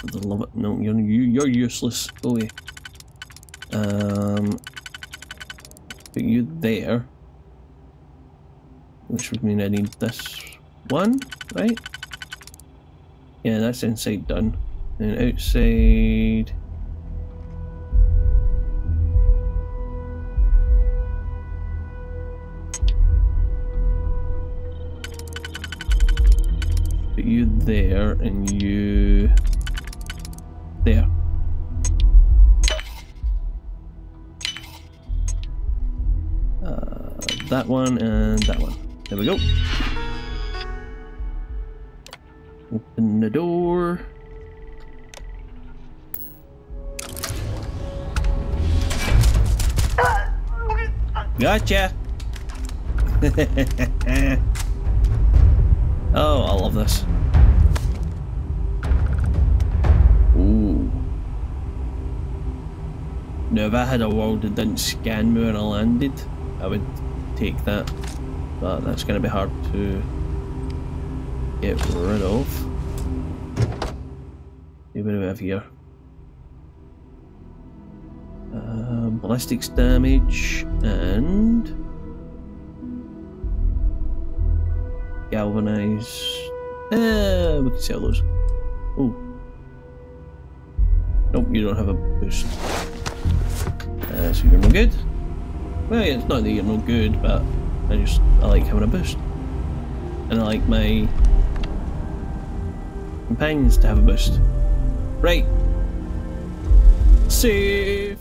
For the love of no, you're useless. Go away. Put you there, which would mean I need this one, right? Yeah, that's inside done, and outside. Put you there, and you there. That one and that one. There we go. Open the door. Gotcha! Oh, I love this. Ooh. Now if I had a world that didn't scan me when I landed, I would take that, but that's going to be hard to get rid of. See what do we have here? Ballistics damage and galvanize. We can sell those. Oh, nope, you don't have a boost. So you're no good. Well, yeah, it's not that you're no good, but I like having a boost. And I like my companions to have a boost. Right. Save.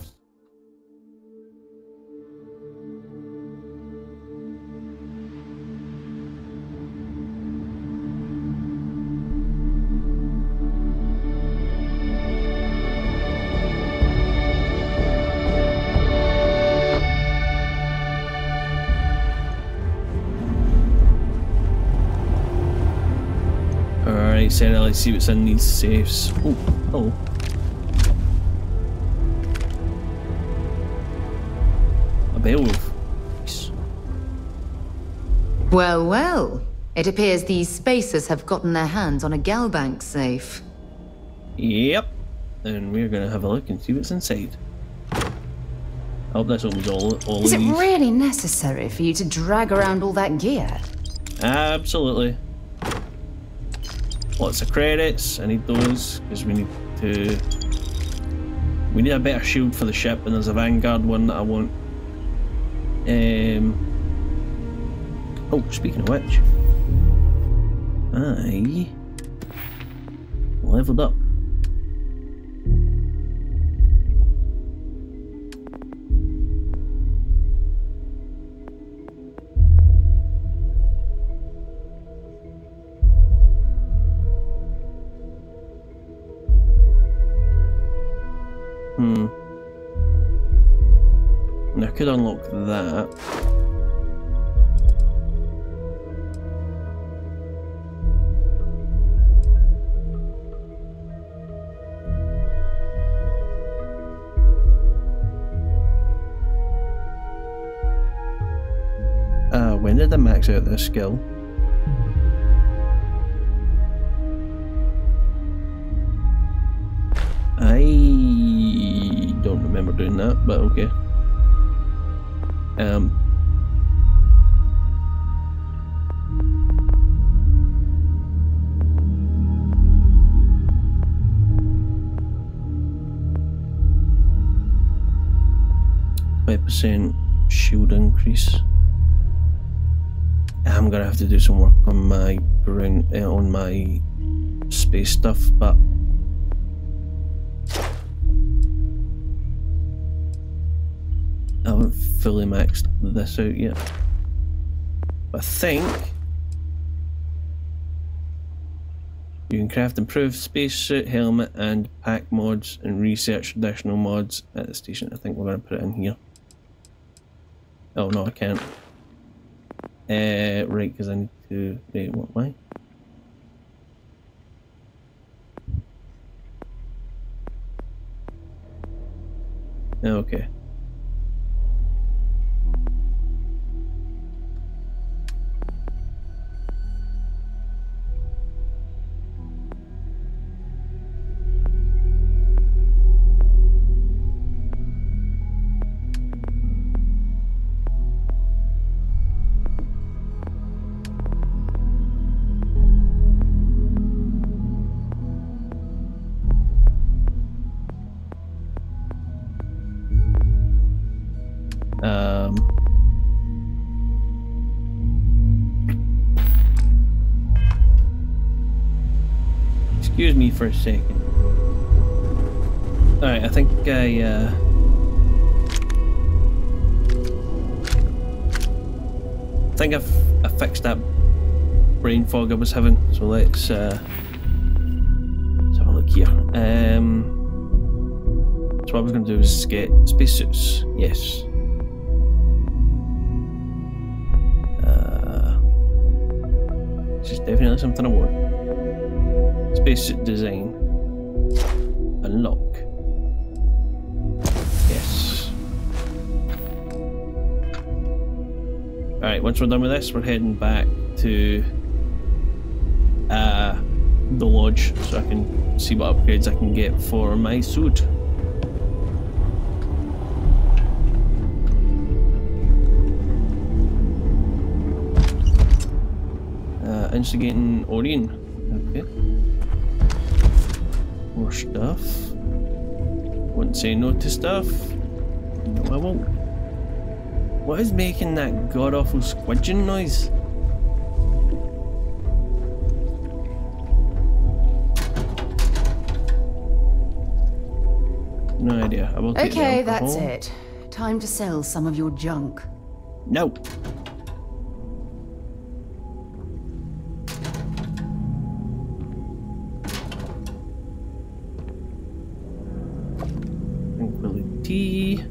Sarah, let's see what's in these safes. Oh, hello. A Beowulf. Nice. Well, well. It appears these spacers have gotten their hands on a Galbank safe. Yep. And we're gonna have a look and see what's inside. I hope this opens all of these. Is it really necessary for you to drag around all that gear? Absolutely. Lots of credits, I need those, because we need a better shield for the ship, and there's a Vanguard one that I want. Oh, speaking of which, I leveled up. And I could unlock that. When did I max out this skill? I don't remember doing that, but okay. 5% shield increase. I'm gonna have to do some work on my on my space stuff, but I haven't fully maxed this out yet. I think you can craft improved spacesuit, helmet, and pack mods, and research additional mods at the station. I think we're going to put it in here. Oh no, I can't. Right, because I need to. Wait, what? Why? Okay. Excuse me for a second. Alright, I think I fixed that brain fog I was having, so let's have a look here. So what I was going to do is get spacesuits. Yes. This is definitely something I want. Spacesuit design. Unlock. Yes. Alright, once we're done with this, we're heading back to the lodge so I can see what upgrades I can get for my suit. Instigating Orion. Okay. More stuff. Wouldn't say no to stuff. No, I won't. What is making that god-awful squidging noise? No idea. I will take Okay, the alcohol. that's it. Time to sell some of your junk. No. Tranquility.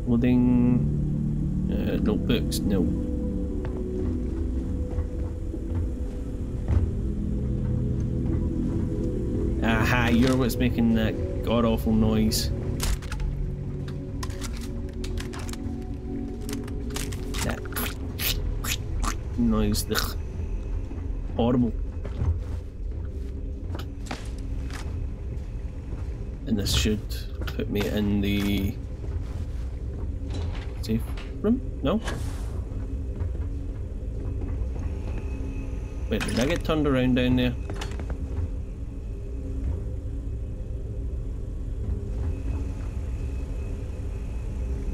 Loading. Notebooks. No. Aha, you're what's making that god-awful noise. That noise, ugh. Horrible. And this should put me in the safe room? No? Wait, did I get turned around down there?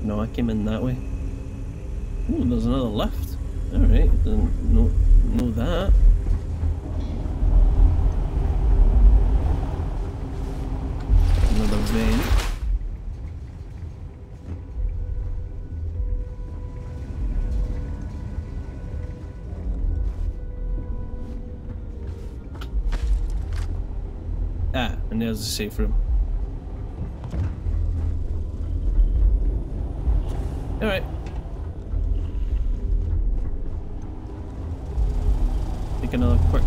No, I came in that way. Ooh, there's another lift. Alright, didn't know that. Another vent. Ah, and there's the safe room. Alright. Take another quick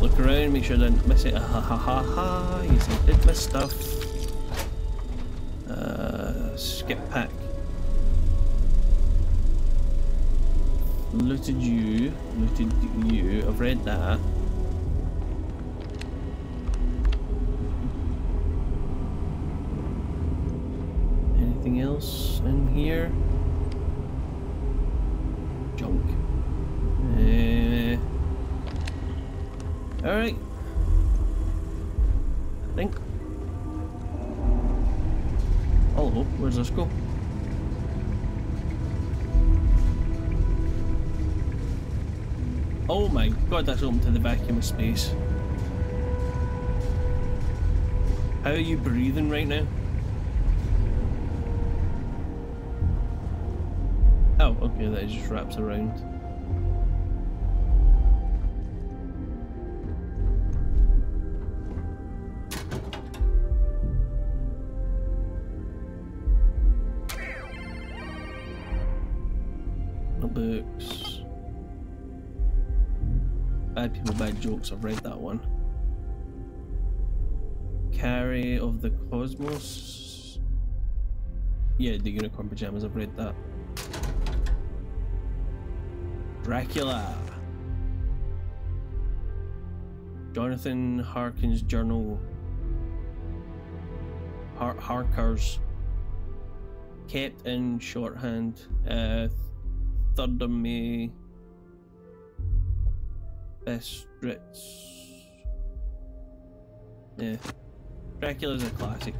look around, make sure I didn't miss it. Ha ha ha ha. Yes, I did miss stuff. Skip pack. Looted you. I've read that. Anything else in here? Junk. Alright. I think. All hope. Where's this go? Oh my god, that's open to the vacuum of space. How are you breathing right now? Oh, okay, that just wraps around. No books. Bad people, bad jokes. I've read that one. Carry of the Cosmos. Yeah, the Unicorn Pajamas. I've read that. Dracula. Jonathan Harkin's journal. Harker's. Kept in shorthand. 3rd of May. Bistritz. Yeah. Dracula's a classic.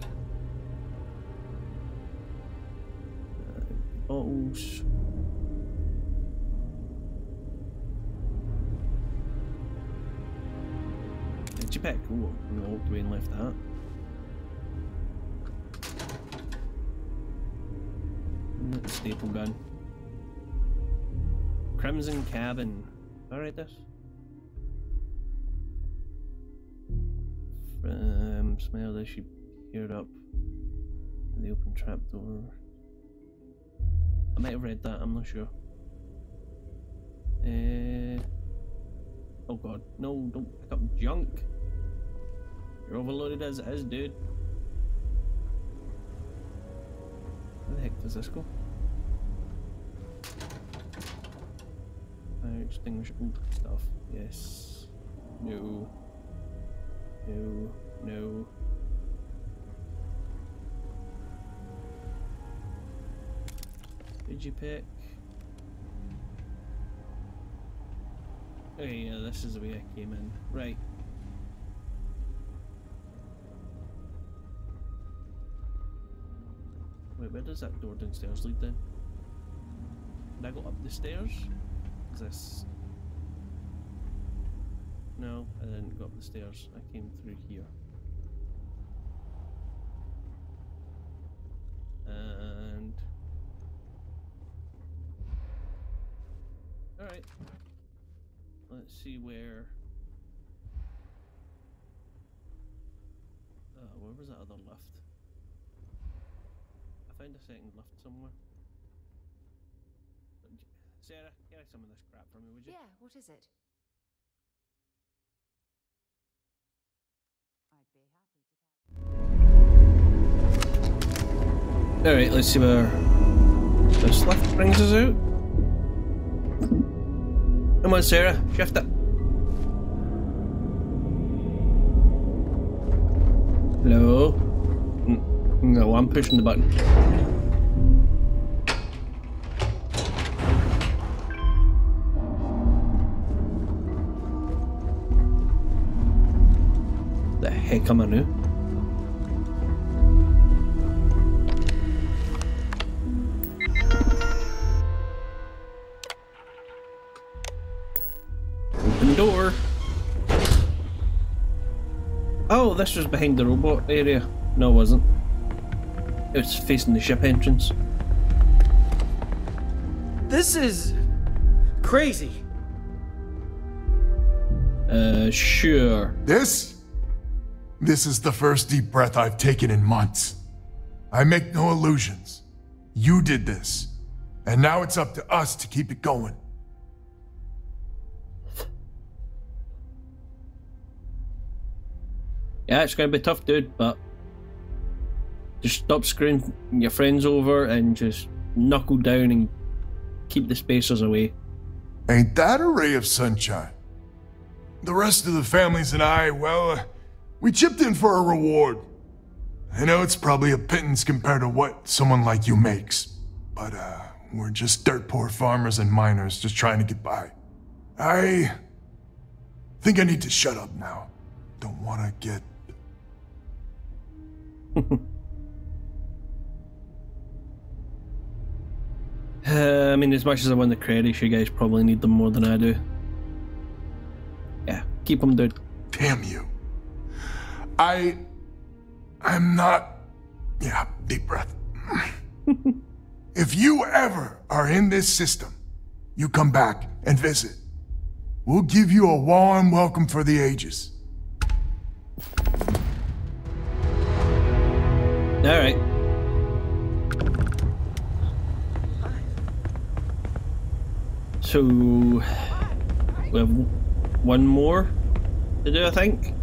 Bottles. Digipick. Oh, no, walked away and left that. Staple gun. Crimson Cabin. Alright, this. Smell this, she peered up in the open trapdoor. I might have read that, I'm not sure. Oh god, no, don't pick up junk. You're overloaded as it is, dude. Where the heck does this go? Fire extinguisher stuff. Yes. No. No. No. Digipick. Okay, yeah, this is the way I came in. Right. Wait, where does that door downstairs lead then? Did I go up the stairs? Is this... No, I didn't go up the stairs. I came through here. And... Alright. Let's see where... where was that other lift? I found a second lift somewhere. Sarah, get some of this crap for me, would you? Yeah, what is it? I'd be happy to. Alright, let's see where this lift brings us out. Come on, Sarah, shift it. Hello? No, I'm pushing the button. The heck am I now? Open door. Oh, this was behind the robot area. No, it wasn't. It was facing the ship entrance. This is crazy. Sure. This is the first deep breath I've taken in months. I make no illusions. You did this, and now it's up to us to keep it going. Yeah, it's gonna be tough, dude, but just stop screwing your friends over and just knuckle down and keep the spacers away. Ain't that a ray of sunshine? The rest of the families and I, well, we chipped in for a reward. I know it's probably a pittance compared to what someone like you makes, but we're just dirt poor farmers and miners just trying to get by. I think I need to shut up now. Don't want to get... I mean, as much as I want the credits, you guys probably need them more than I do. Yeah, keep them, dude. Damn you. I'm not... Yeah, deep breath. If you ever are in this system, you come back and visit. We'll give you a warm welcome for the ages. Alright. So, we have one more to do, I think.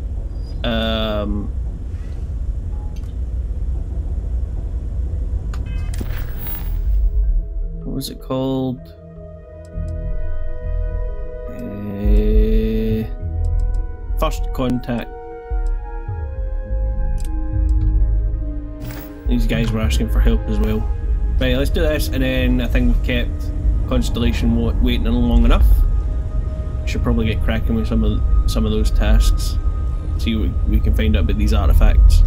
What was it called? First contact. These guys were asking for help as well. Right, let's do this, and then I think we've kept Constellation waiting long enough. Should probably get cracking with some of those tasks. See what we can find out about these artifacts.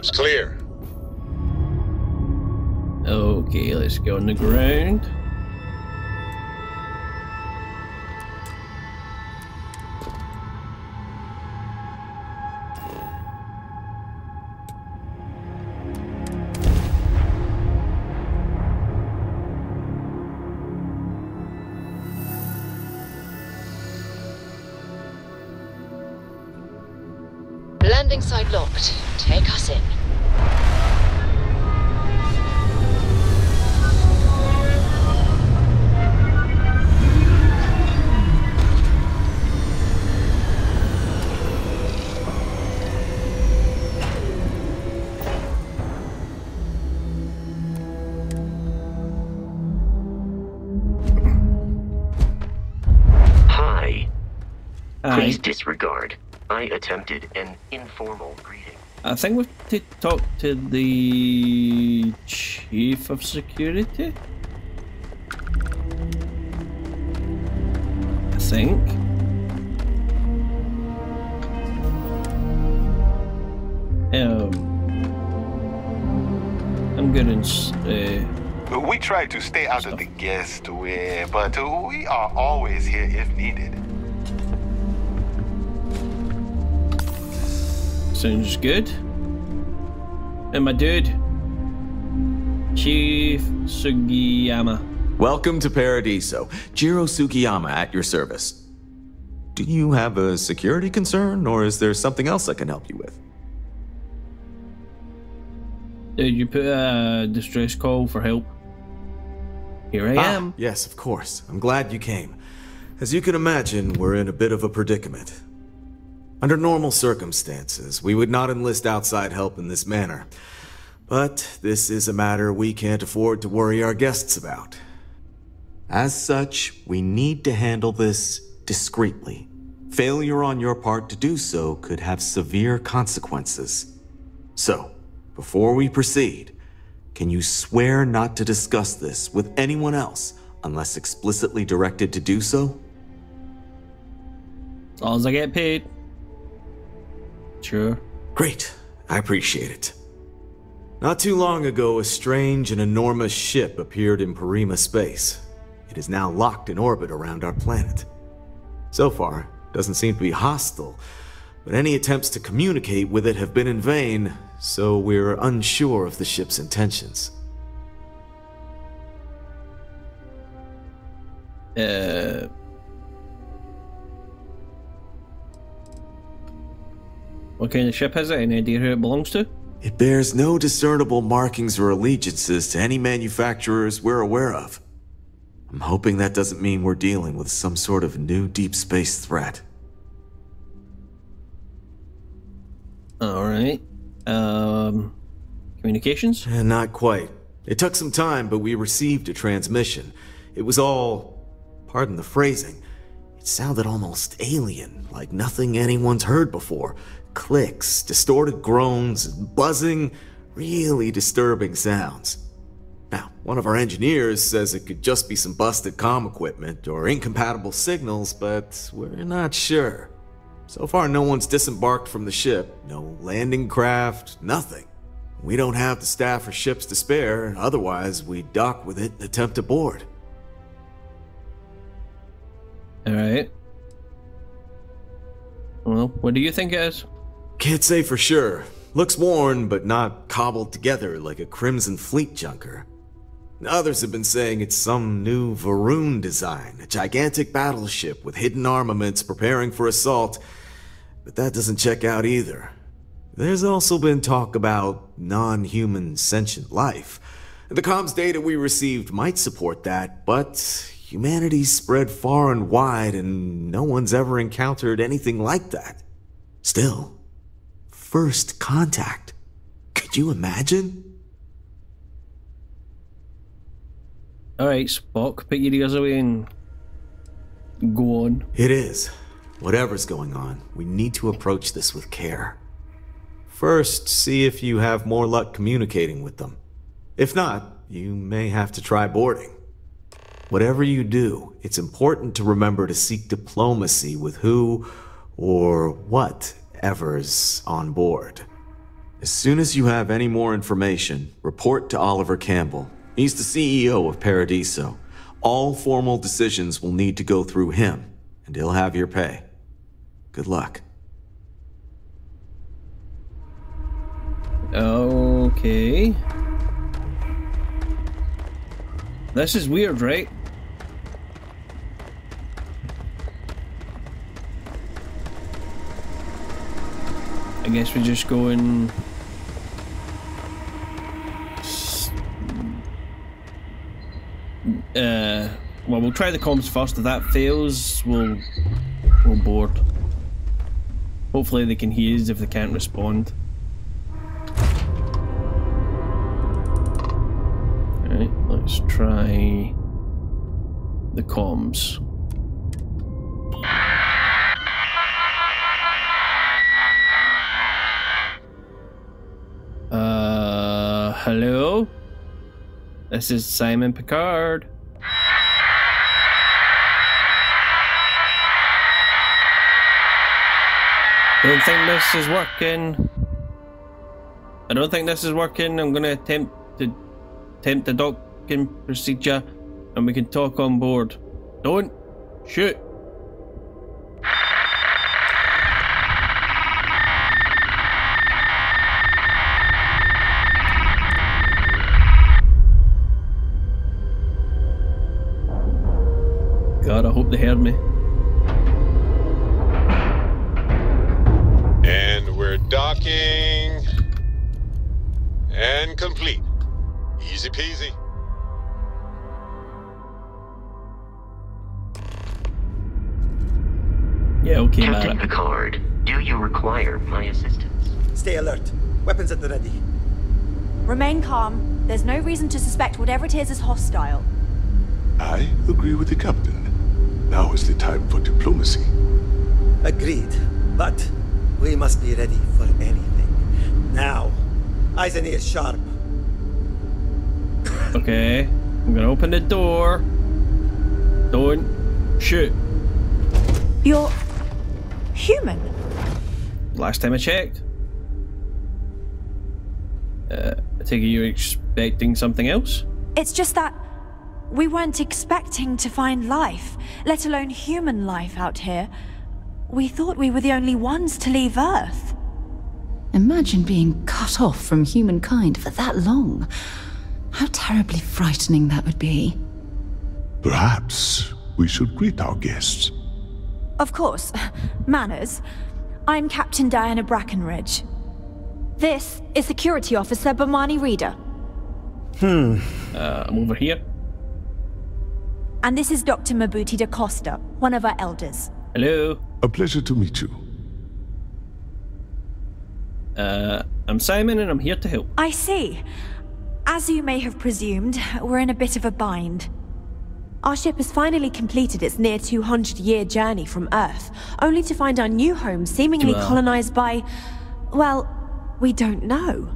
Ship's clear. Okay, let's go on the ground. Landing site locked. Take us in. Hi. Aye. Please disregard. I attempted an informal greeting. I think we have to talk to the chief of security. I think. I'm good in. We try to stay out of the guest way, but we are always here if needed. Sounds good. And my dude, Chief Sugiyama. Welcome to Peradeso. Jiro Sugiyama at your service. Do you have a security concern, or is there something else I can help you with? Did you put a distress call for help? Here I am. Yes, of course. I'm glad you came. As you can imagine, we're in a bit of a predicament. Under normal circumstances, we would not enlist outside help in this manner. But this is a matter we can't afford to worry our guests about. As such, we need to handle this discreetly. Failure on your part to do so could have severe consequences. So, before we proceed, can you swear not to discuss this with anyone else unless explicitly directed to do so? As long as I get paid. Sure. Great. I appreciate it. Not too long ago, a strange and enormous ship appeared in Parima space. It is now locked in orbit around our planet. So far, it doesn't seem to be hostile, but any attempts to communicate with it have been in vain, so we're unsure of the ship's intentions. What kind of ship is it? Any idea who it belongs to? It bears no discernible markings or allegiances to any manufacturers we're aware of. I'm hoping that doesn't mean we're dealing with some sort of new deep space threat. Alright. Communications? Not quite. It took some time, but we received a transmission. It was all, pardon the phrasing, it sounded almost alien, like nothing anyone's heard before. Clicks, distorted groans, buzzing, really disturbing sounds. Now, one of our engineers says it could just be some busted comm equipment or incompatible signals, but we're not sure. So far, no one's disembarked from the ship, no landing craft, nothing. We don't have the staff or ships to spare, otherwise we'd dock with it and attempt to board. Alright. Well, what do you think it is? Can't say for sure. Looks worn, but not cobbled together like a Crimson Fleet junker. Others have been saying it's some new Varun design, a gigantic battleship with hidden armaments preparing for assault, but that doesn't check out either. There's also been talk about non-human sentient life. The comms data we received might support that, but humanity's spread far and wide and no one's ever encountered anything like that. Still, first contact. Could you imagine? Alright, Spock, put your ears away and go on. It is. Whatever's going on, we need to approach this with care. First, see if you have more luck communicating with them. If not, you may have to try boarding. Whatever you do, it's important to remember to seek diplomacy with who or whatever's on board. As soon as you have any more information, report to Oliver Campbell. He's the CEO of Peradeso. All formal decisions will need to go through him, and he'll have your pay. Good luck. Okay. This is weird, right? I guess we just go and... well, we'll try the comms first. If that fails, we'll board. Hopefully they can hear us if they can't respond. Alright, let's try the comms. Hello? This is Simon Picard. Don't think this is working. I don't think this is working. I'm gonna attempt the docking procedure and we can talk on board. Don't shoot. God, I hope they heard me. And we're docking. And complete. Easy peasy. Yeah, okay, Captain man. Picard, do you require my assistance? Stay alert. Weapons at the ready. Remain calm. There's no reason to suspect whatever it is hostile. I agree with the captain. Now is the time for diplomacy. Agreed. But we must be ready for anything. Now. Eyes and ears sharp. Okay, I'm gonna open the door. Don't shoot. You're human. Last time I checked. I take it you're expecting something else? It's just that we weren't expecting to find life, let alone human life out here. We thought we were the only ones to leave Earth. Imagine being cut off from humankind for that long. How terribly frightening that would be. Perhaps we should greet our guests. Of course. Manners. I'm Captain Diana Brackenridge. This is Security Officer Bomani Reader. I'm over here. And this is Dr. Mabuti da Costa, one of our elders. Hello. A pleasure to meet you. I'm Simon and I'm here to help. I see. As you may have presumed, we're in a bit of a bind. Our ship has finally completed its near 200-year journey from Earth, only to find our new home seemingly colonized by... well, we don't know.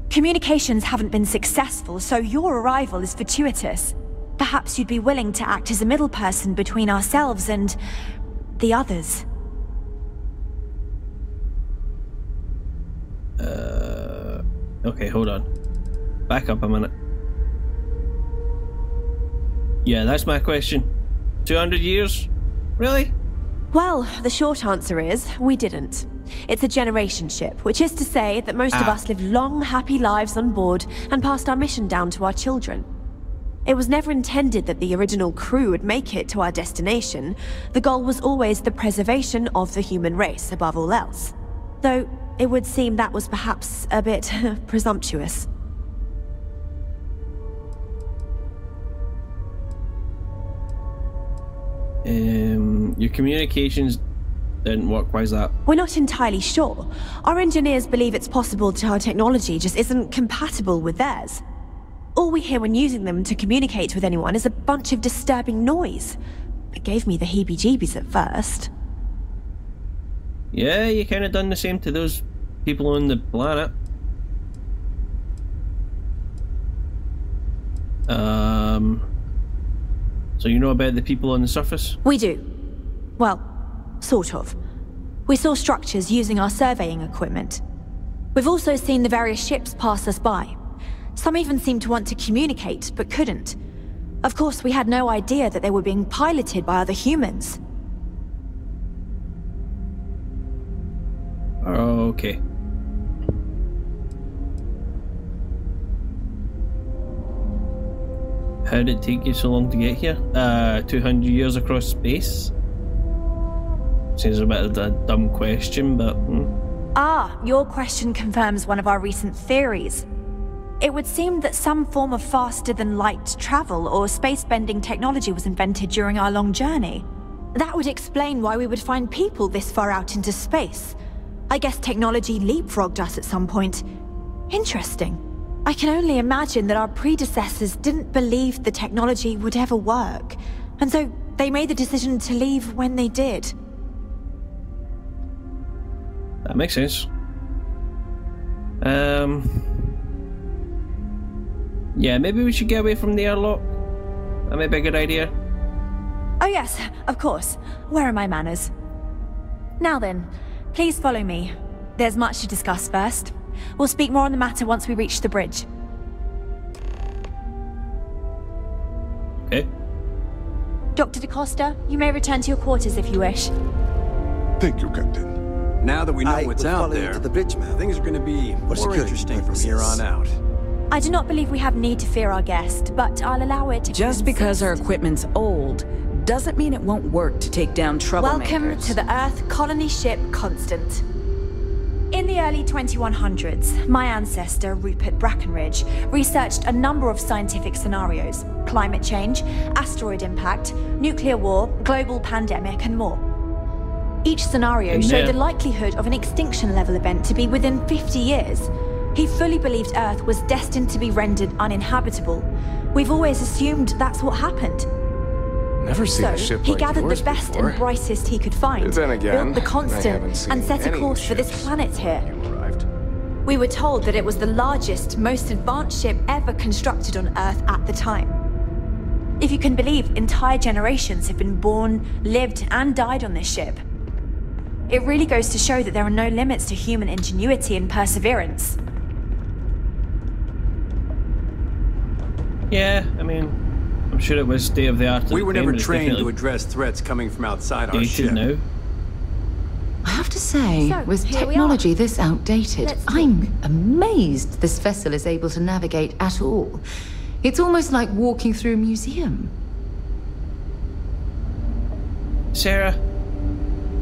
Communications haven't been successful, so your arrival is fortuitous. Perhaps you'd be willing to act as a middle person between ourselves and... the others. Okay, hold on. Back up a minute. Yeah, that's my question. 200 years? Really? Well, the short answer is, we didn't. It's a generation ship, which is to say that most of us live long, happy lives on board and passed our mission down to our children. It was never intended that the original crew would make it to our destination. The goal was always the preservation of the human race above all else. Though, it would seem that was perhaps a bit presumptuous. Your communications didn't work. Why is that? We're not entirely sure. Our engineers believe it's possible that our technology just isn't compatible with theirs. All we hear when using them to communicate with anyone is a bunch of disturbing noise. It gave me the heebie-jeebies at first. Yeah, you kind of done the same to those people on the planet. So you know about the people on the surface? We do. Well, sort of. We saw structures using our surveying equipment. We've also seen the various ships pass us by. Some even seemed to want to communicate, but couldn't. Of course, we had no idea that they were being piloted by other humans. Okay. How did it take you so long to get here? 200 years across space? Seems a bit of a dumb question, but... Ah, your question confirms one of our recent theories. It would seem that some form of faster-than-light travel or space-bending technology was invented during our long journey. That would explain why we would find people this far out into space. I guess technology leapfrogged us at some point. Interesting. I can only imagine that our predecessors didn't believe the technology would ever work, and so they made the decision to leave when they did. That makes sense. Yeah, maybe we should get away from the airlock. That may be a good idea. Oh yes, of course. Where are my manners? Now then, please follow me. There's much to discuss first. We'll speak more on the matter once we reach the bridge. Okay. Dr. DaCosta, you may return to your quarters if you wish. Thank you, Captain. Now that we know what's out there, to the bridge, ma'am. things are going to be more interesting from here on out. I do not believe we have need to fear our guest, but I'll allow it. Just because our equipment's old doesn't mean it won't work to take down troublemakers. Welcome to the Earth colony ship Constant. In the early 2100s, my ancestor, Rupert Brackenridge, researched a number of scientific scenarios: climate change, asteroid impact, nuclear war, global pandemic, and more. Each scenario showed the likelihood of an extinction-level event to be within 50 years. He fully believed Earth was destined to be rendered uninhabitable. We've always assumed that's what happened. Never seen a ship like he gathered yours the best before. and brightest he could find, Then again, built the Constant, and set a course for this planet here. We were told that it was the largest, most advanced ship ever constructed on Earth at the time. If you can believe, entire generations have been born, lived, and died on this ship. It really goes to show that there are no limits to human ingenuity and perseverance. Yeah, I mean, I'm sure it was state of the art. We were never trained to address threats coming from outside our ship. Now. I have to say, with technology this outdated, I'm amazed this vessel is able to navigate at all. It's almost like walking through a museum. Sarah,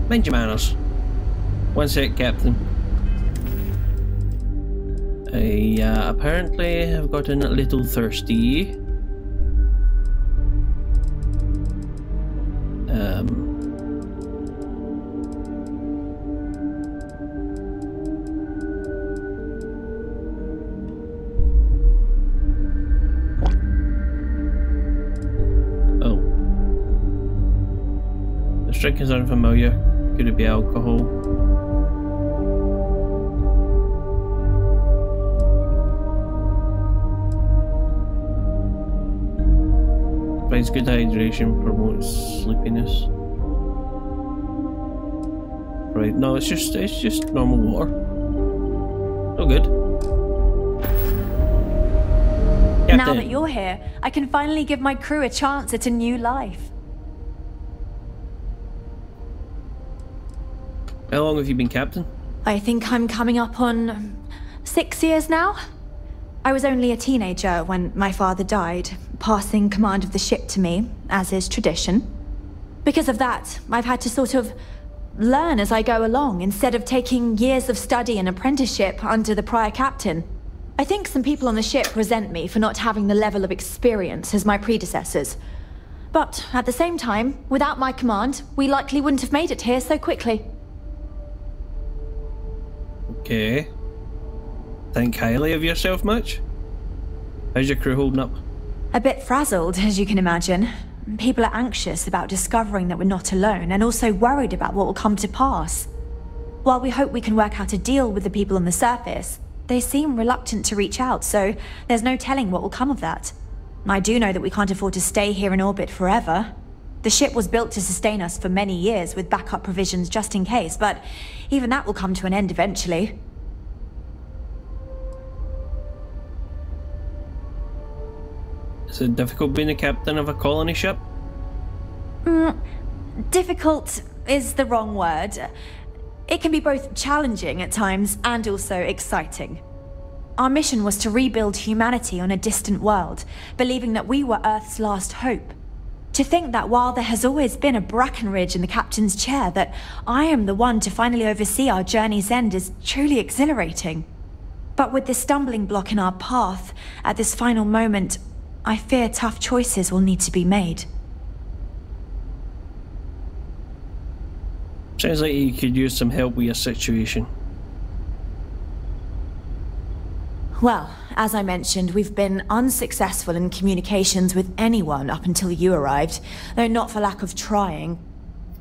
mind your manners. One sec, Captain. I apparently have gotten a little thirsty. Oh. This drink is unfamiliar. Could it be alcohol? Provides good hydration, promotes sleepiness. Right, no, it's just normal water. Oh, good. Captain. Now that you're here, I can finally give my crew a chance at a new life. How long have you been captain? I think I'm coming up on 6 years now. I was only a teenager when my father died, passing command of the ship to me, as is tradition. Because of that, I've had to sort of learn as I go along, instead of taking years of study and apprenticeship under the prior captain. I think some people on the ship resent me for not having the level of experience as my predecessors. But at the same time, without my command, we likely wouldn't have made it here so quickly. Okay. Think highly of yourself much? How's your crew holding up? A bit frazzled, as you can imagine. People are anxious about discovering that we're not alone, and also worried about what will come to pass. While we hope we can work out a deal with the people on the surface, they seem reluctant to reach out, so there's no telling what will come of that. I do know that we can't afford to stay here in orbit forever. The ship was built to sustain us for many years with backup provisions just in case, but even that will come to an end eventually. Is it difficult being a captain of a colony ship? Difficult is the wrong word. It can be both challenging at times and also exciting. Our mission was to rebuild humanity on a distant world, believing that we were Earth's last hope. To think that while there has always been a Brackenridge in the captain's chair, that I am the one to finally oversee our journey's end is truly exhilarating. But with this stumbling block in our path, at this final moment, I fear tough choices will need to be made. Sounds like you could use some help with your situation. Well, as I mentioned, we've been unsuccessful in communications with anyone up until you arrived, though not for lack of trying.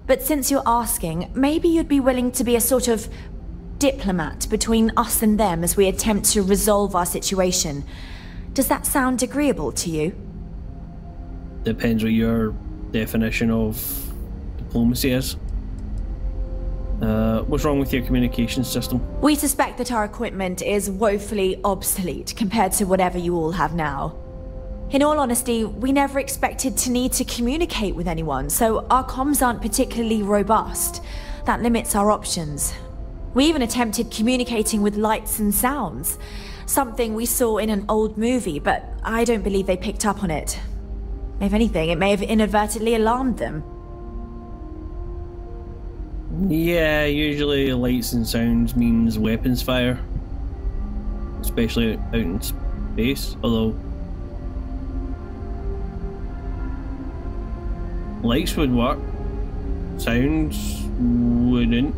But since you're asking, maybe you'd be willing to be a sort of diplomat between us and them as we attempt to resolve our situation. Does that sound agreeable to you? Depends what your definition of diplomacy is. What's wrong with your communication system? We suspect that our equipment is woefully obsolete compared to whatever you all have now. In all honesty, we never expected to need to communicate with anyone, so our comms aren't particularly robust. That limits our options. We even attempted communicating with lights and sounds, something we saw in an old movie, but I don't believe they picked up on it. If anything, it may have inadvertently alarmed them. Yeah, usually lights and sounds means weapons fire. Especially out in space, although lights would work, sounds wouldn't.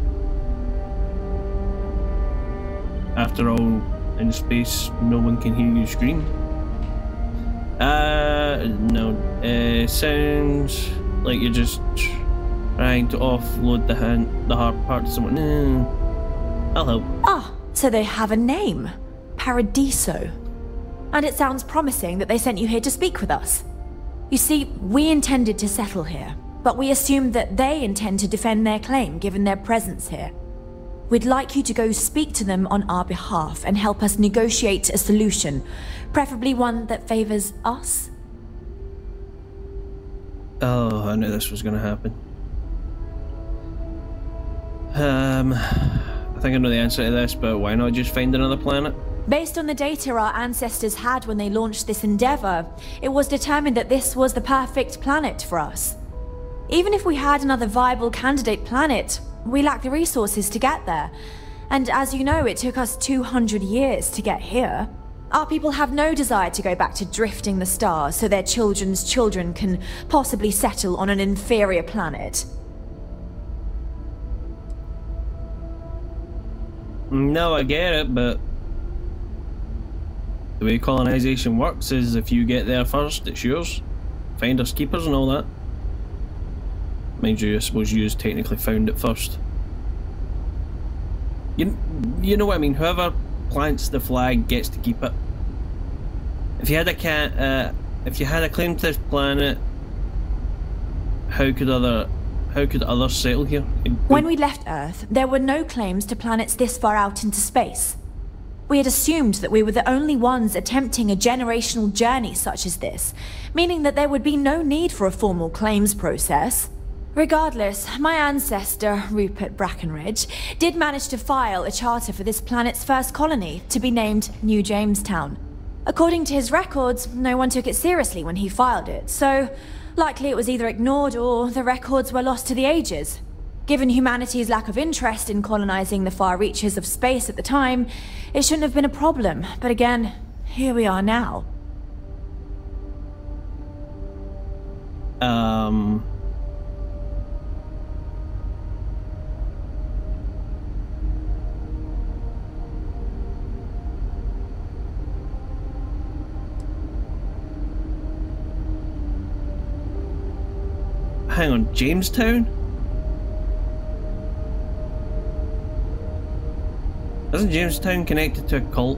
After all, in space, no one can hear you scream. No, sounds like you're just trying to offload the hard part to someone. I'll help. Ah, so they have a name. Peradeso. And it sounds promising that they sent you here to speak with us. You see, we intended to settle here, but we assumed that they intend to defend their claim given their presence here. We'd like you to go speak to them on our behalf and help us negotiate a solution, preferably one that favors us. Oh, I knew this was going to happen. I think I know the answer to this, but why not just find another planet? Based on the data our ancestors had when they launched this endeavor, it was determined that this was the perfect planet for us. Even if we had another viable candidate planet, we lack the resources to get there. And as you know, it took us 200 years to get here. Our people have no desire to go back to drifting the stars so their children's children can possibly settle on an inferior planet. No, I get it, but the way colonization works is if you get there first, it's yours. Finders keepers and all that. Mind you, I suppose you technically found it first. You know what I mean? Whoever plants the flag gets to keep it. If you had a claim to this planet, how could others settle here? When we left Earth, there were no claims to planets this far out into space. We had assumed that we were the only ones attempting a generational journey such as this, meaning that there would be no need for a formal claims process. Regardless, my ancestor, Rupert Brackenridge, did manage to file a charter for this planet's first colony, to be named New Jamestown. According to his records, no one took it seriously when he filed it, so likely it was either ignored or the records were lost to the ages. Given humanity's lack of interest in colonizing the far reaches of space at the time, it shouldn't have been a problem, but again, here we are now. Hang on, Jamestown? Isn't Jamestown connected to a cult?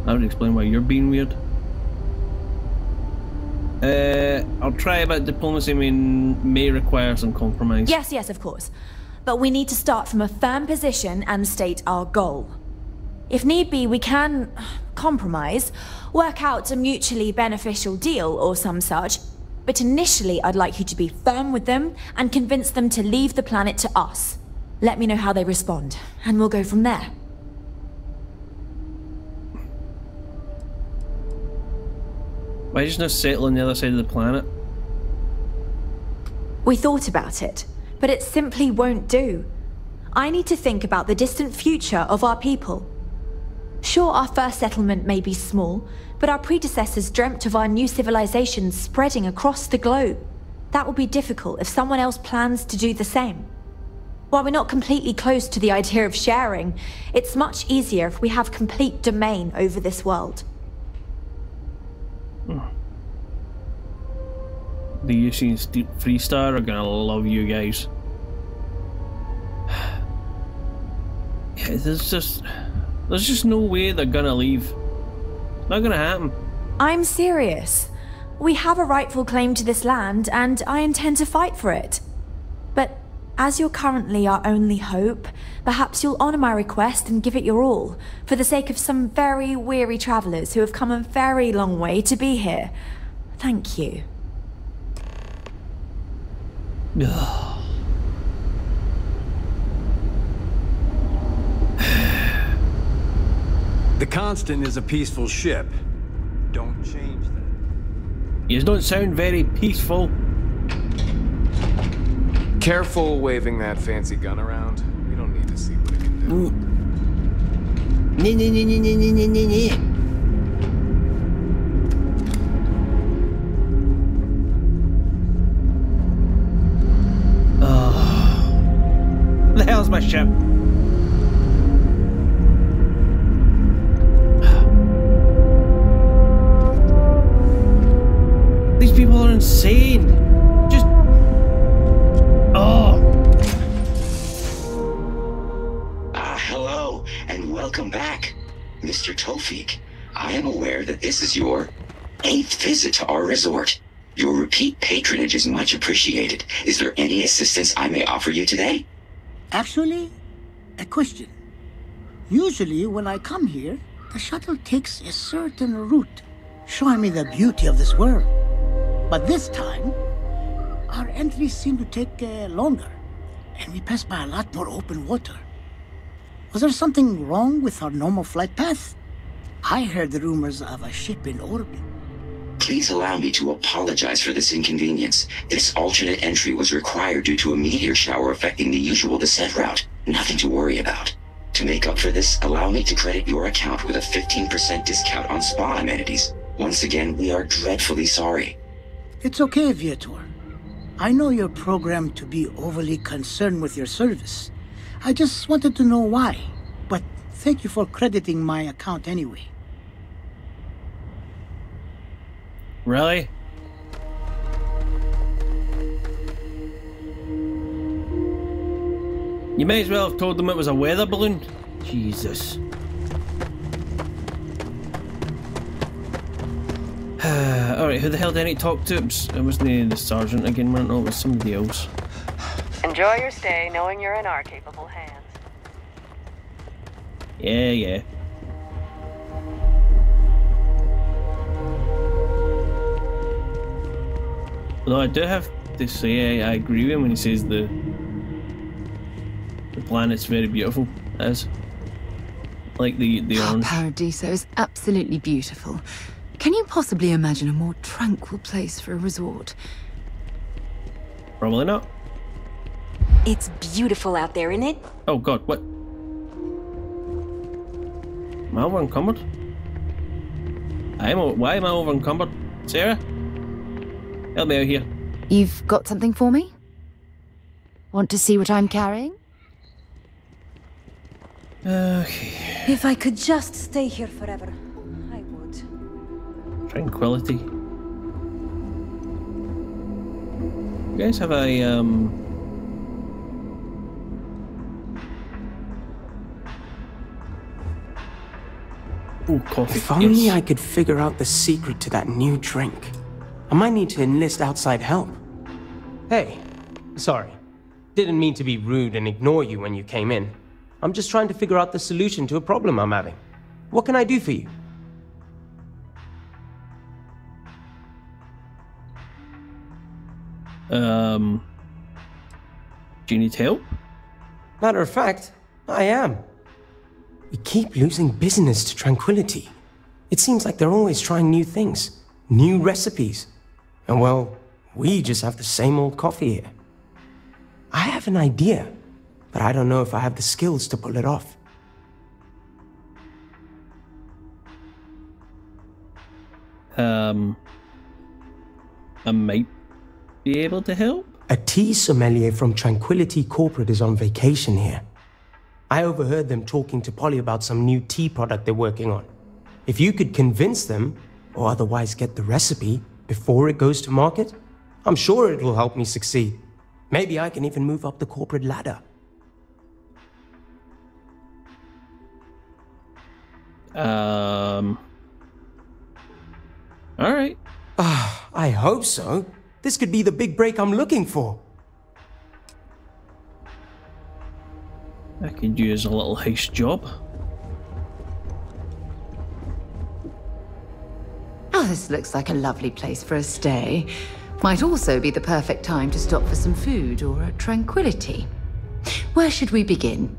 That would explain why you're being weird. I'll try about diplomacy. I mean, may require some compromise. Yes, of course. But we need to start from a firm position and state our goal. If need be, we can compromise, work out a mutually beneficial deal or some such. But initially, I'd like you to be firm with them and convince them to leave the planet to us. Let me know how they respond, and we'll go from there. Why just not settle on the other side of the planet? We thought about it, but it simply won't do. I need to think about the distant future of our people. Sure, our first settlement may be small, but our predecessors dreamt of our new civilization spreading across the globe. That will be difficult if someone else plans to do the same. While we're not completely close to the idea of sharing, it's much easier if we have complete domain over this world. The Yusin Freestar are gonna love you guys. Yeah, there's just no way they're gonna leave. Not gonna happen. I'm serious. We have a rightful claim to this land, and I intend to fight for it. But as you're currently our only hope, perhaps you'll honor my request and give it your all, for the sake of some very weary travelers who have come a very long way to be here. Thank you. The Constant is a peaceful ship. Don't change that. You don't sound very peaceful. Careful waving that fancy gun around. We don't need to see what it can do. Oh. The hell's my ship? These people are insane. Just... Oh. Hello, and welcome back. Mr. Tofik, I am aware that this is your 8th visit to our resort. Your repeat patronage is much appreciated. Is there any assistance I may offer you today? Actually, a question. Usually when I come here, the shuttle takes a certain route, showing me the beauty of this world. But this time, our entries seem to take longer, and we pass by a lot more open water. Was there something wrong with our normal flight path? I heard the rumors of a ship in orbit. Please allow me to apologize for this inconvenience. This alternate entry was required due to a meteor shower affecting the usual descent route. Nothing to worry about. To make up for this, allow me to credit your account with a 15% discount on spa amenities. Once again, we are dreadfully sorry. It's okay, Viator. I know you're programmed to be overly concerned with your service. I just wanted to know why. But thank you for crediting my account anyway. Really? You may as well have told them it was a weather balloon. Jesus. Alright, who the hell did I need to talk to? It wasn't the sergeant again, no, it was somebody else. Enjoy your stay, knowing you're in our capable hands. Yeah. Although I do have to say, I agree with him when he says the planet's very beautiful, as like the orange. Peradeso is absolutely beautiful. Can you possibly imagine a more tranquil place for a resort? Probably not. It's beautiful out there, isn't it? Oh god, what? Am I over encumbered? Why am I over encumbered? Sarah? Help me out here. You've got something for me? Want to see what I'm carrying? Okay. If I could just stay here forever, I would. Tranquility. You guys have a Ooh, coffee. If only I could figure out the secret to that new drink. I might need to enlist outside help. Hey, sorry. Didn't mean to be rude and ignore you when you came in. I'm just trying to figure out the solution to a problem I'm having. What can I do for you? Do you need help? Matter of fact, I am. We keep losing business to Tranquility. It seems like they're always trying new things, new recipes. And well, we just have the same old coffee here. I have an idea, but I don't know if I have the skills to pull it off. I might be able to help? A tea sommelier from Tranquility Corporate is on vacation here. I overheard them talking to Polly about some new tea product they're working on. If you could convince them, or otherwise get the recipe before it goes to market, I'm sure it will help me succeed. Maybe I can even move up the corporate ladder. Alright. I hope so. This could be the big break I'm looking for. I could use a little heist job. Oh, this looks like a lovely place for a stay. Might also be the perfect time to stop for some food or a tranquility. Where should we begin?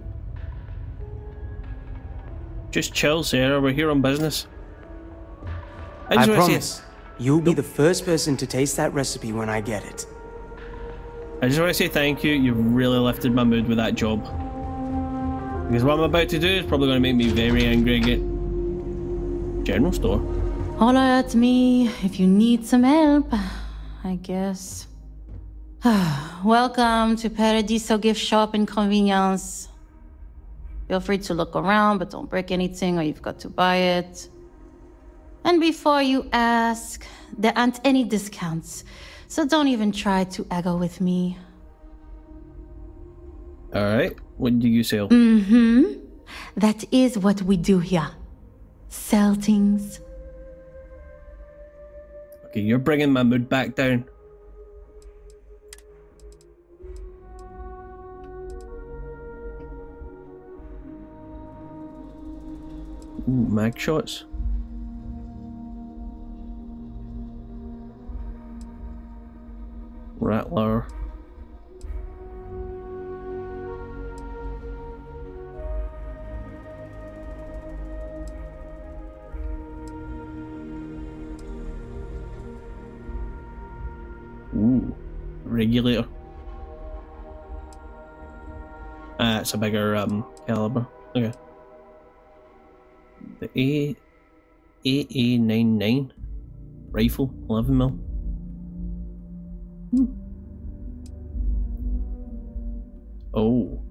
Just chill, Sarah. We're here on business. I promise, you'll be the first person to taste that recipe when I get it. I just want to say thank you. You've really lifted my mood with that job. Because what I'm about to do is probably going to make me very angry again. General store. Holler at me if you need some help, I guess. Welcome to Peradeso gift shop and convenience. Feel free to look around, but don't break anything or you've got to buy it. And before you ask, there aren't any discounts, so don't even try to haggle with me. Alright, what do you sell? That is what we do here. Sell things. Okay, you're bringing my mood back down. Ooh, mag shots. Rattler. Ooh, regulator. It's a bigger caliber. Okay. The AA-99 rifle, 11mm. Oh.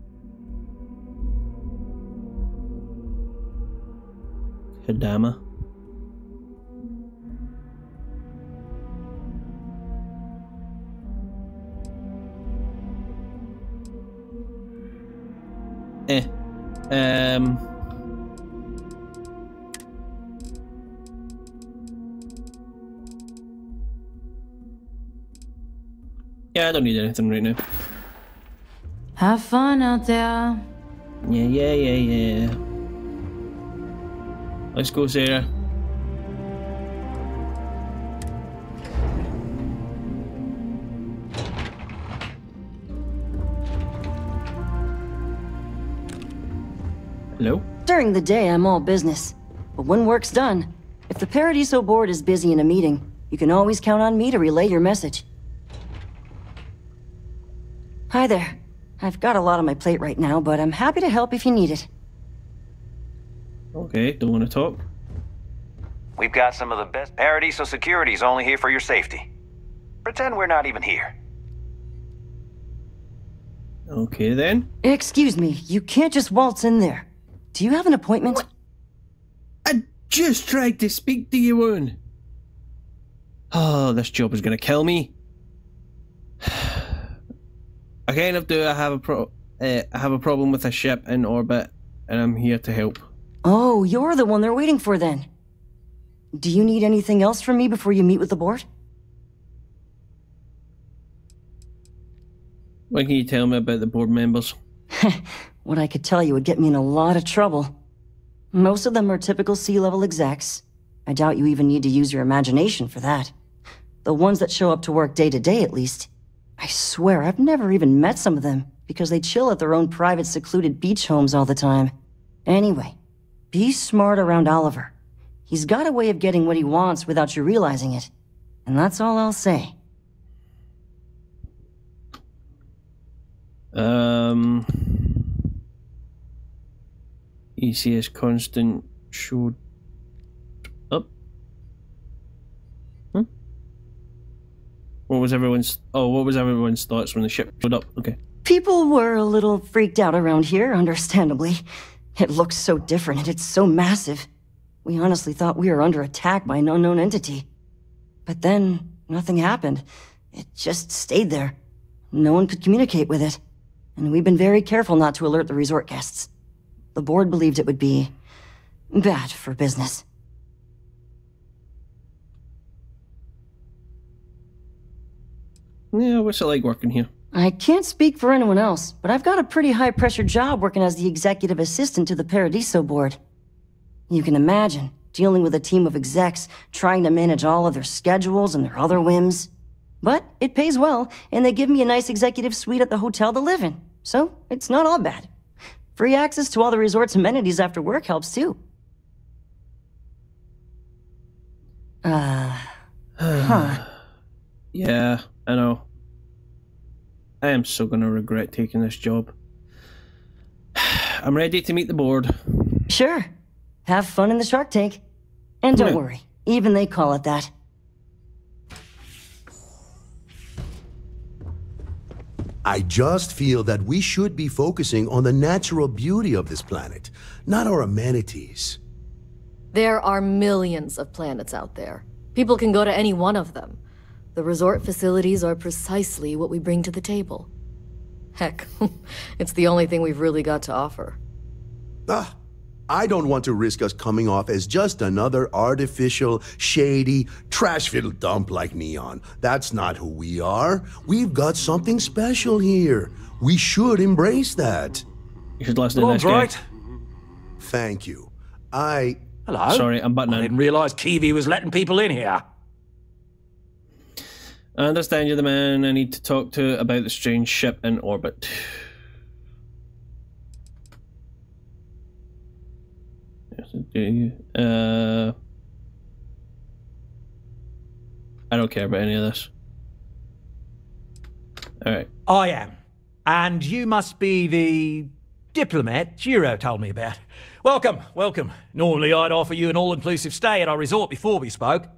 Kadama. Yeah, I don't need anything right now. Have fun out there. Yeah. Let's go, Sarah. Hello? During the day, I'm all business. But when work's done, if the Peradeso board is busy in a meeting, you can always count on me to relay your message. Hi there. I've got a lot on my plate right now, but I'm happy to help if you need it. Okay, don't want to talk. We've got some of the best Peradeso securities only here for your safety. Pretend we're not even here. Okay, then. Excuse me, you can't just waltz in there. Do you have an appointment? What? I just tried to speak to you, woman. Oh, this job is gonna kill me. I kind of do. I have a problem with a ship in orbit, and I'm here to help. Oh, you're the one they're waiting for then. Do you need anything else from me before you meet with the board? What can you tell me about the board members? what I could tell you would get me in a lot of trouble. Most of them are typical C-level execs. I doubt you even need to use your imagination for that. The ones that show up to work day to day, at least. I swear, I've never even met some of them, because they chill at their own private secluded beach homes all the time. Anyway, be smart around Oliver. He's got a way of getting what he wants without you realizing it. And that's all I'll say. ECS constant showed up. What was everyone's thoughts when the ship showed up? Okay. People were a little freaked out around here, understandably. It looks so different and it's so massive. We honestly thought we were under attack by an unknown entity. But then, nothing happened. It just stayed there. No one could communicate with it. And we've been very careful not to alert the resort guests. The board believed it would be bad for business. Yeah, what's it like working here? I can't speak for anyone else, but I've got a pretty high-pressure job working as the executive assistant to the Peradeso board. You can imagine, dealing with a team of execs, trying to manage all of their schedules and their other whims. But it pays well, and they give me a nice executive suite at the hotel to live in, so it's not all bad. Free access to all the resort's amenities after work helps too. Yeah, I know. I am so gonna regret taking this job. I'm ready to meet the board. Sure. Have fun in the shark tank. And don't worry, even they call it that. I just feel that we should be focusing on the natural beauty of this planet, not our amenities. There are millions of planets out there. People can go to any one of them. The resort facilities are precisely what we bring to the table. Heck, it's the only thing we've really got to offer. I don't want to risk us coming off as just another artificial, shady, trash-filled dump like Neon. That's not who we are. We've got something special here. We should embrace that. You should listen to this guy. Right. Thank you. Hello? Sorry, I'm butting in. I didn't realize Kiwi was letting people in here. I understand you're the man I need to talk to about the strange ship in orbit. I don't care about any of this. Alright. I am. And you must be the diplomat Jiro told me about. Welcome, welcome. Normally I'd offer you an all-inclusive stay at our resort before we spoke.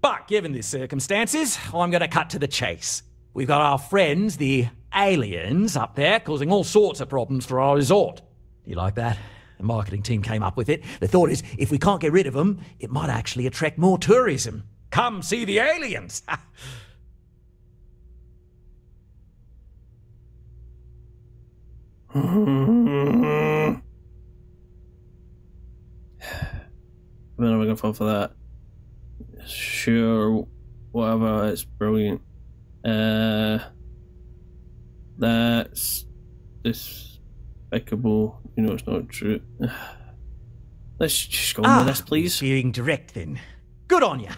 But given the circumstances, I'm going to cut to the chase. We've got our friends, the aliens, up there causing all sorts of problems for our resort. Do you like that? The marketing team came up with it. The thought is, if we can't get rid of them, it might actually attract more tourism. Come see the aliens! I'm never gonna fall for that. Sure, whatever, it's brilliant. That's despicable. You know it's not true. Let's just go with this, please. Being direct then. Good on you.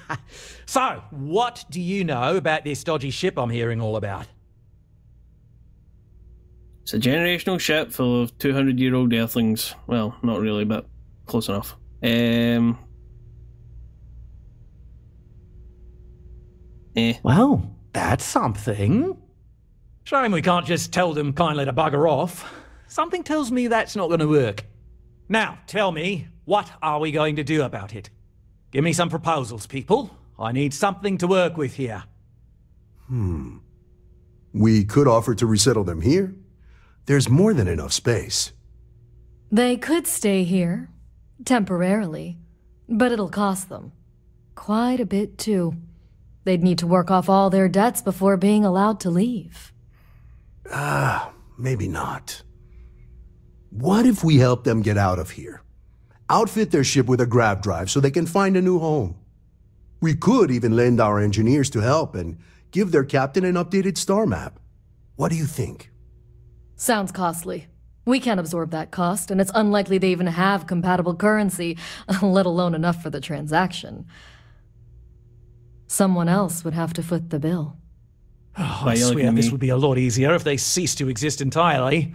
So, what do you know about this dodgy ship I'm hearing all about? It's a generational ship full of 200-year-old Earthlings. Well, not really, but close enough. Well, that's something. Shame we can't just tell them kindly to bugger off. Something tells me that's not going to work. Now, tell me, what are we going to do about it? Give me some proposals, people. I need something to work with here. We could offer to resettle them here. There's more than enough space. They could stay here, temporarily, but it'll cost them. Quite a bit, too. They'd need to work off all their debts before being allowed to leave. Maybe not. What if we help them get out of here? Outfit their ship with a grav drive so they can find a new home. We could even lend our engineers to help and give their captain an updated star map. What do you think? Sounds costly. We can't absorb that cost, and it's unlikely they even have compatible currency, let alone enough for the transaction. Someone else would have to foot the bill. Oh, I swear this would be a lot easier if they ceased to exist entirely.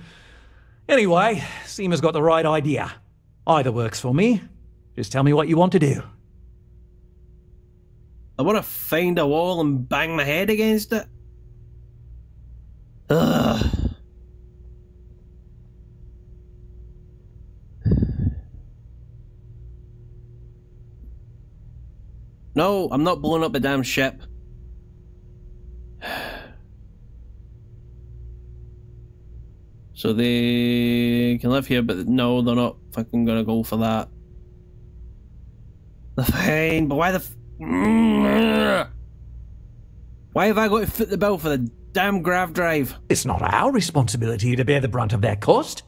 Anyway, Seema's got the right idea. Either works for me. Just tell me what you want to do. I want to find a wall and bang my head against it. Ugh. No, I'm not blowing up the damn ship. So they can live here, but no, they're not fucking gonna go for that. Fine, but why the why have I got to foot the bill for the damn grav drive? It's not our responsibility to bear the brunt of that cost.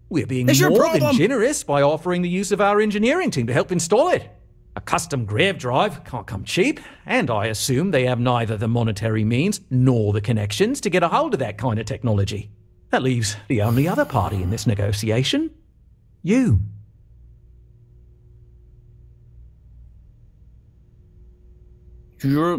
We're being more than generous by offering the use of our engineering team to help install it. A custom grav drive can't come cheap, and I assume they have neither the monetary means nor the connections to get a hold of that kind of technology. That leaves the only other party in this negotiation. You. You're...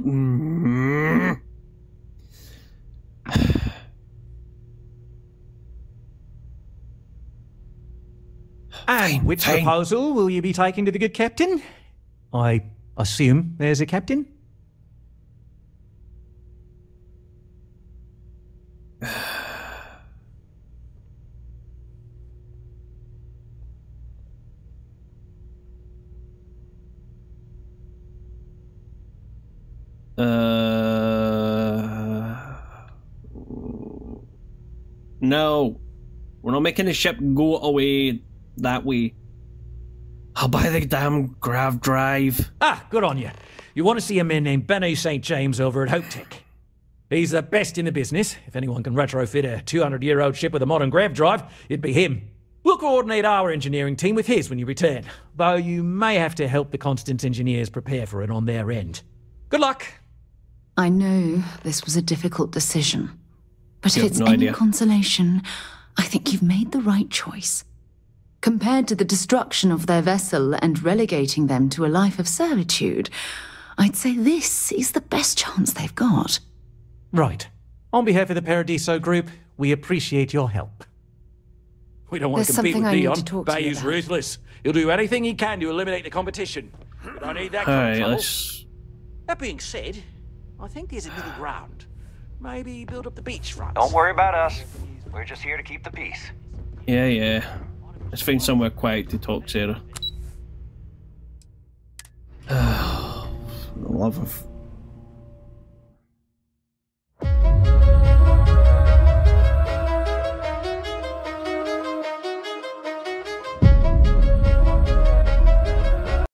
And which proposal will you be taking to the good captain? I assume there's a captain? No. We're not making the ship go away that way. I'll buy the damn grav drive. Ah, good on you. You want to see a man named Benny St. James over at Hope Tech. He's the best in the business. If anyone can retrofit a 200-year-old ship with a modern grav drive, it'd be him. We'll coordinate our engineering team with his when you return, though you may have to help the Constance engineers prepare for it on their end. Good luck. I know this was a difficult decision, but if it's any consolation, I think you've made the right choice. Compared to the destruction of their vessel and relegating them to a life of servitude, I'd say this is the best chance they've got. Right. On behalf of the Peradeso group, we appreciate your help. We don't want to compete with Dion. Bayou's ruthless. He'll do anything he can to eliminate the competition. But I need that kind of trouble. That being said, I think there's a middle ground. Maybe build up the beachfront. Don't worry about us. We're just here to keep the peace. Yeah. Let's find somewhere quiet to talk, Sarah. The love of